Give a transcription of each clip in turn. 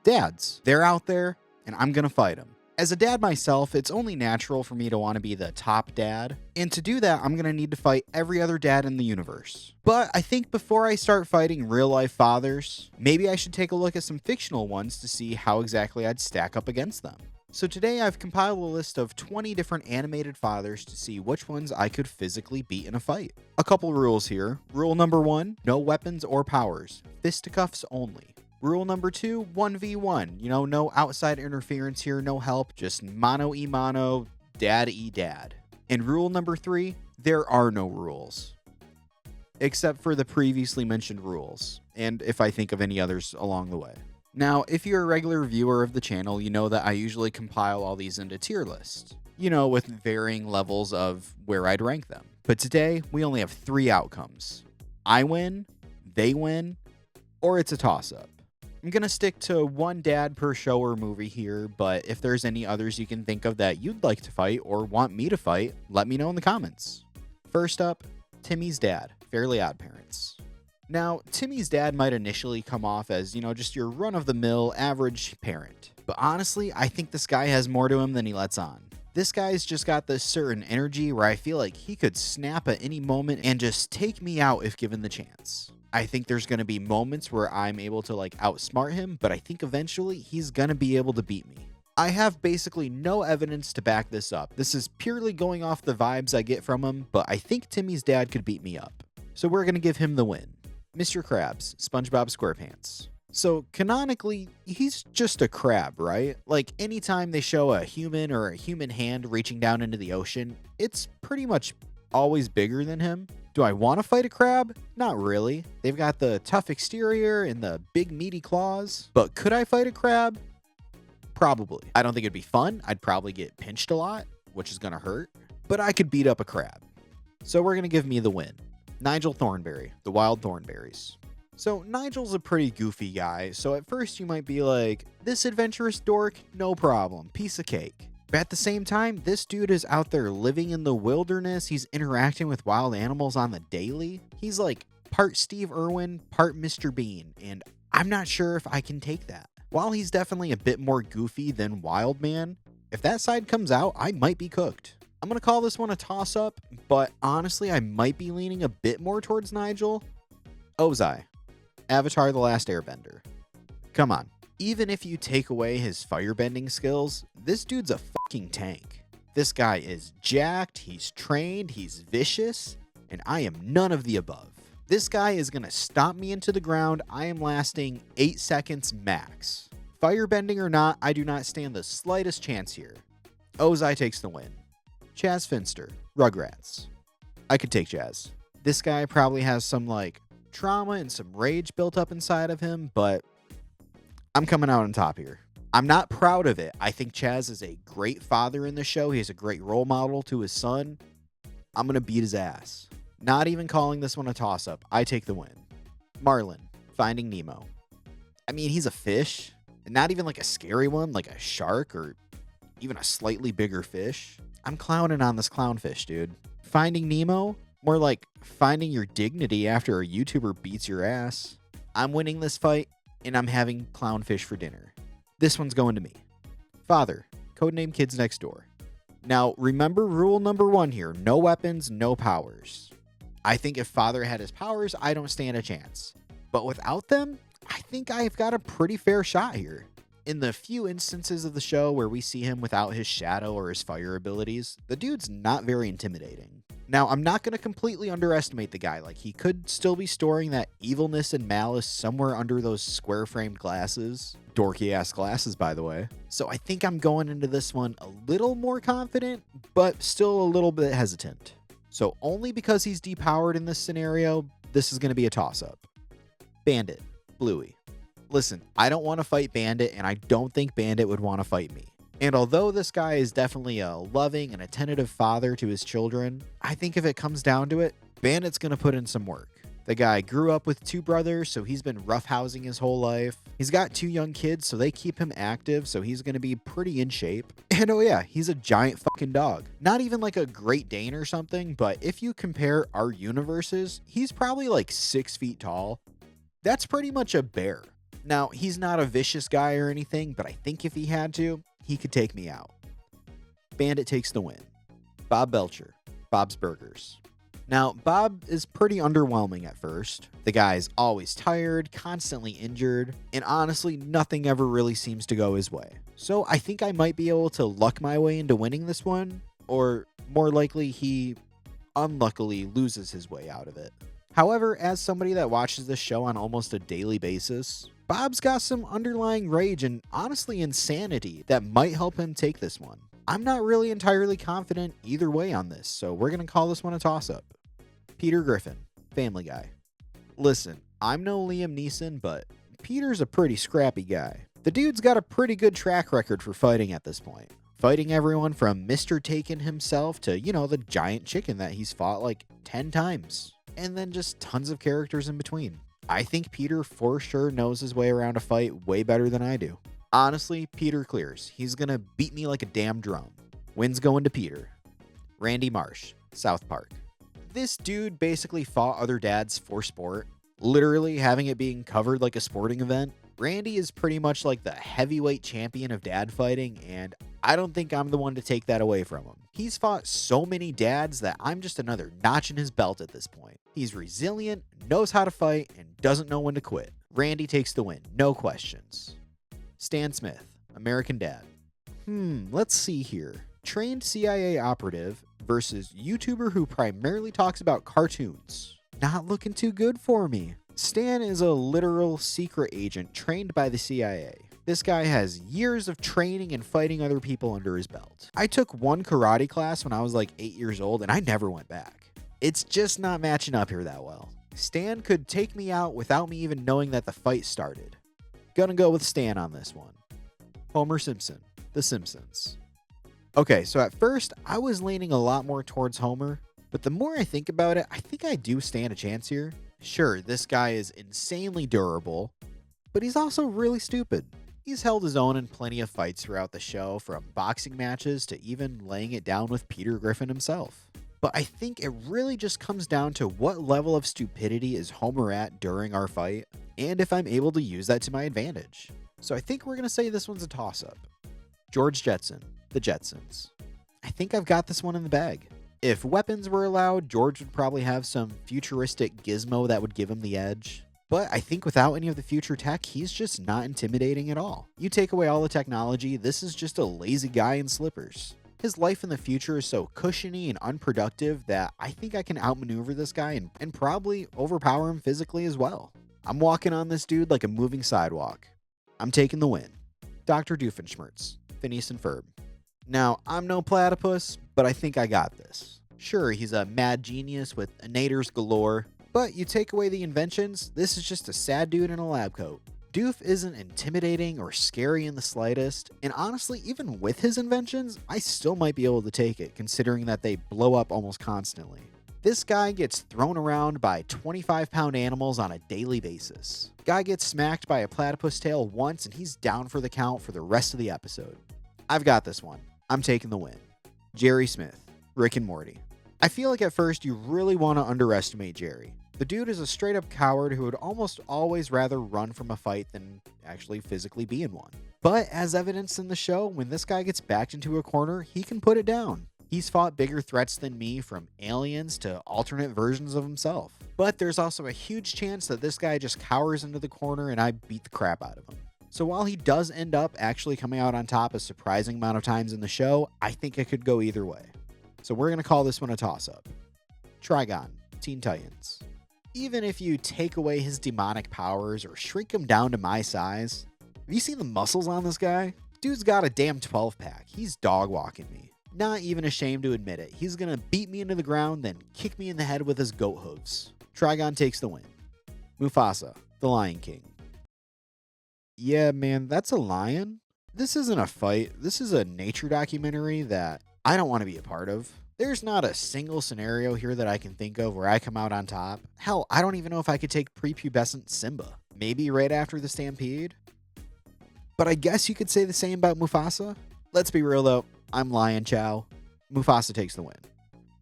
Dads. They're out there, and I'm gonna fight them. As a dad myself, it's only natural for me to want to be the top dad, and to do that, I'm gonna need to fight every other dad in the universe. But I think before I start fighting real-life fathers, maybe I should take a look at some fictional ones to see how exactly I'd stack up against them. So today I've compiled a list of 20 different animated fathers to see which ones I could physically beat in a fight. A couple rules here. Rule number 1, no weapons or powers, fisticuffs only. Rule number 2, 1v1. No outside interference here, no help, just mano-y-mano, dad-y-dad. And rule number 3, there are no rules. Except for the previously mentioned rules, and if I think of any others along the way. Now, if you're a regular viewer of the channel, you know that I usually compile all these into tier lists. With varying levels of where I'd rank them. But today, we only have 3 outcomes. I win, they win, or it's a toss-up. I'm going to stick to one dad per show or movie here, but if there's any others you can think of that you'd like to fight or want me to fight, let me know in the comments. First up, Timmy's dad, Fairly Odd Parents. Now, Timmy's dad might initially come off as, just your run-of-the-mill average parent. But honestly, I think this guy has more to him than he lets on. This guy's just got this certain energy where I feel like he could snap at any moment and just take me out if given the chance. I think there's going to be moments where I'm able to outsmart him, but I think eventually he's going to be able to beat me. I have basically no evidence to back this up. This is purely going off the vibes I get from him, but I think Timmy's dad could beat me up. So we're going to give him the win. Mr. Krabs, SpongeBob SquarePants. So canonically, he's just a crab, right? Anytime they show a human or a human hand reaching down into the ocean, it's pretty much always bigger than him. Do I want to fight a crab? Not really. They've got the tough exterior and the big meaty claws. But could I fight a crab? Probably. I don't think it'd be fun. I'd probably get pinched a lot, which is going to hurt. But I could beat up a crab. So we're going to give me the win. Nigel Thornberry, the Wild Thornberries. So Nigel's a pretty goofy guy, so at first you might be like, this adventurous dork, no problem, piece of cake. But at the same time, this dude is out there living in the wilderness. He's interacting with wild animals on the daily. He's like part Steve Irwin, part Mr. Bean, and I'm not sure if I can take that. While he's definitely a bit more goofy than Wild Man, if that side comes out, I might be cooked. I'm going to call this one a toss-up, but honestly, I might be leaning a bit more towards Nigel. Ozai, Avatar: The Last Airbender. Come on. Even if you take away his firebending skills, this dude's a fucking tank. This guy is jacked, he's trained, he's vicious, and I am none of the above. This guy is going to stomp me into the ground. I am lasting 8 seconds max. Firebending or not, I do not stand the slightest chance here. Ozai takes the win. Chaz Finster, Rugrats. I could take Chaz. This guy probably has some trauma and some rage built up inside of him, but I'm coming out on top here. I'm not proud of it. I think Chaz is a great father in the show. He's a great role model to his son. I'm going to beat his ass. Not even calling this one a toss-up. I take the win. Marlin, Finding Nemo. I mean, he's a fish, and not even a scary one, like a shark or even a slightly bigger fish. I'm clowning on this clownfish, dude. Finding Nemo? More like finding your dignity after a YouTuber beats your ass. I'm winning this fight, and I'm having clownfish for dinner. This one's going to me. Father, codename Kids Next Door. Now, remember rule number 1 here. No weapons, no powers. I think if Father had his powers, I don't stand a chance. But without them, I think I've got a pretty fair shot here. In the few instances of the show where we see him without his shadow or his fire abilities, the dude's not very intimidating. Now, I'm not going to completely underestimate the guy. He could still be storing that evilness and malice somewhere under those square-framed glasses. Dorky-ass glasses, by the way. So I think I'm going into this one a little more confident, but still a little bit hesitant. So only because he's depowered in this scenario, this is going to be a toss-up. Bandit, Bluey. Listen, I don't want to fight Bandit, and I don't think Bandit would want to fight me. And although this guy is definitely a loving and attentive father to his children, I think if it comes down to it, Bandit's going to put in some work. The guy grew up with 2 brothers, so he's been roughhousing his whole life. He's got 2 young kids, so they keep him active, so he's going to be pretty in shape. And oh yeah, he's a giant fucking dog. Not even like a Great Dane or something, but if you compare our universes, he's probably 6 feet tall. That's pretty much a bear. Now, he's not a vicious guy or anything, but I think if he had to, he could take me out. Bandit takes the win. Bob Belcher, Bob's Burgers. Now, Bob is pretty underwhelming at first. The guy's always tired, constantly injured, and honestly, nothing ever really seems to go his way. So I think I might be able to luck my way into winning this one, or more likely, he unluckily loses his way out of it. However, as somebody that watches this show on almost a daily basis, Bob's got some underlying rage and honestly insanity that might help him take this one. I'm not really entirely confident either way on this, so we're going to call this one a toss-up. Peter Griffin, Family Guy. Listen, I'm no Liam Neeson, but Peter's a pretty scrappy guy. The dude's got a pretty good track record for fighting at this point. Fighting everyone from Mr. Taken himself to, the giant chicken that he's fought like 10 times. And then just tons of characters in between. I think Peter for sure knows his way around a fight way better than I do. Honestly, Peter clears. He's gonna beat me like a damn drum. Wins going to Peter. Randy Marsh, South Park. This dude basically fought other dads for sport, literally having it being covered like a sporting event. Randy is pretty much like the heavyweight champion of dad fighting, and I don't think I'm the one to take that away from him. He's fought so many dads that I'm just another notch in his belt at this point. He's resilient, knows how to fight, and doesn't know when to quit. Randy takes the win, no questions. Stan Smith, American Dad. Let's see here. Trained CIA operative versus YouTuber who primarily talks about cartoons. Not looking too good for me. Stan is a literal secret agent trained by the CIA. This guy has years of training and fighting other people under his belt. I took one karate class when I was like 8 years old and I never went back. It's just not matching up here that well. Stan could take me out without me even knowing that the fight started. Gonna go with Stan on this one. Homer Simpson, The Simpsons. Okay, so at first, I was leaning a lot more towards Homer, but the more I think about it, I think I do stand a chance here. Sure, this guy is insanely durable, but he's also really stupid. He's held his own in plenty of fights throughout the show, from boxing matches to even laying it down with Peter Griffin himself. But I think it really just comes down to what level of stupidity is Homer at during our fight, and if I'm able to use that to my advantage. So I think we're going to say this one's a toss-up. George Jetson, The Jetsons. I think I've got this one in the bag. If weapons were allowed, George would probably have some futuristic gizmo that would give him the edge. But I think without any of the future tech, he's just not intimidating at all. You take away all the technology, this is just a lazy guy in slippers. His life in the future is so cushiony and unproductive that I think I can outmaneuver this guy and probably overpower him physically as well. I'm walking on this dude like a moving sidewalk. I'm taking the win. Dr. Doofenshmirtz, Phineas and Ferb. Now, I'm no platypus, but I think I got this. Sure, he's a mad genius with innators galore, but you take away the inventions, this is just a sad dude in a lab coat. Doof isn't intimidating or scary in the slightest, and honestly, even with his inventions, I still might be able to take it, considering that they blow up almost constantly. This guy gets thrown around by 25-pound animals on a daily basis. Guy gets smacked by a platypus tail once and he's down for the count for the rest of the episode. I've got this one. I'm taking the win. Jerry Smith, Rick and Morty. I feel like at first you really want to underestimate Jerry. The dude is a straight up coward who would almost always rather run from a fight than actually physically be in one. But as evidenced in the show, when this guy gets backed into a corner, he can put it down. He's fought bigger threats than me, from aliens to alternate versions of himself. But there's also a huge chance that this guy just cowers into the corner and I beat the crap out of him. So while he does end up actually coming out on top a surprising amount of times in the show, I think it could go either way. So we're going to call this one a toss-up. Trigon, Teen Titans. Even if you take away his demonic powers or shrink him down to my size, have you seen the muscles on this guy? Dude's got a damn 12-pack. He's dog-walking me. Not even ashamed to admit it. He's gonna beat me into the ground, then kick me in the head with his goat hooves. Trigon takes the win. Mufasa, the Lion King. Yeah, man, that's a lion. This isn't a fight. This is a nature documentary that I don't want to be a part of. There's not a single scenario here that I can think of where I come out on top. Hell, I don't even know if I could take prepubescent Simba. Maybe right after the stampede? But I guess you could say the same about Mufasa. Let's be real though, I'm lying, Chow. Mufasa takes the win.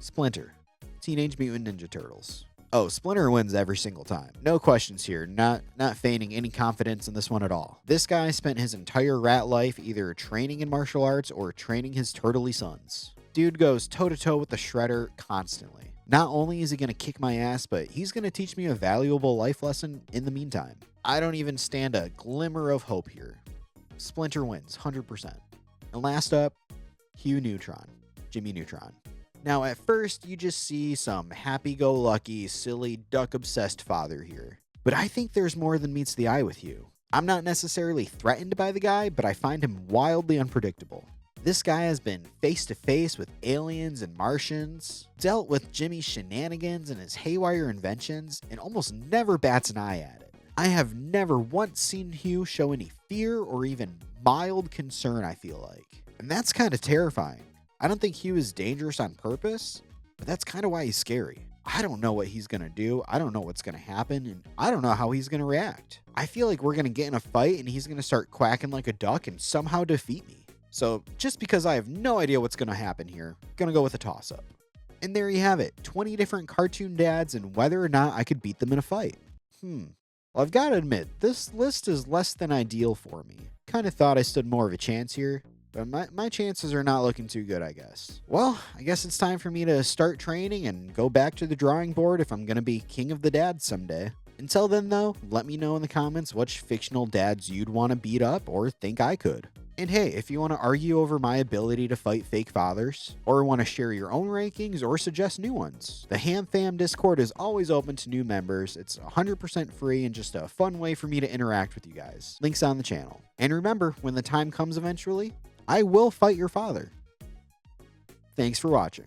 Splinter, Teenage Mutant Ninja Turtles. Oh, Splinter wins every single time. No questions here. Not feigning any confidence in this one at all. This guy spent his entire rat life either training in martial arts or training his turtley sons. Dude goes toe-to-toe with the Shredder constantly. Not only is he going to kick my ass, but he's going to teach me a valuable life lesson in the meantime. I don't even stand a glimmer of hope here. Splinter wins, 100%. And last up, Hugh Neutron. Jimmy Neutron. Now, at first, you just see some happy-go-lucky, silly, duck-obsessed father here. But I think there's more than meets the eye with Hugh. I'm not necessarily threatened by the guy, but I find him wildly unpredictable. This guy has been face-to-face with aliens and Martians, dealt with Jimmy's shenanigans and his haywire inventions, and almost never bats an eye at it. I have never once seen Hugh show any fear or even mild concern, I feel like. And that's kind of terrifying. I don't think Hugh is dangerous on purpose, but that's kind of why he's scary. I don't know what he's going to do. I don't know what's going to happen, and I don't know how he's going to react. I feel like we're going to get in a fight and he's going to start quacking like a duck and somehow defeat me. So just because I have no idea what's going to happen here, I'm going to go with a toss-up. And there you have it, 20 different cartoon dads and whether or not I could beat them in a fight. Well, I've got to admit, this list is less than ideal for me. Kind of thought I stood more of a chance here. But my chances are not looking too good, I guess. Well, I guess it's time for me to start training and go back to the drawing board if I'm going to be king of the dads someday. Until then, though, let me know in the comments which fictional dads you'd want to beat up or think I could. And hey, if you want to argue over my ability to fight fake fathers, or want to share your own rankings or suggest new ones, the Ham Fam Discord is always open to new members. It's 100% free and just a fun way for me to interact with you guys. Links on the channel. And remember, when the time comes eventually, I will fight your father. Thanks for watching.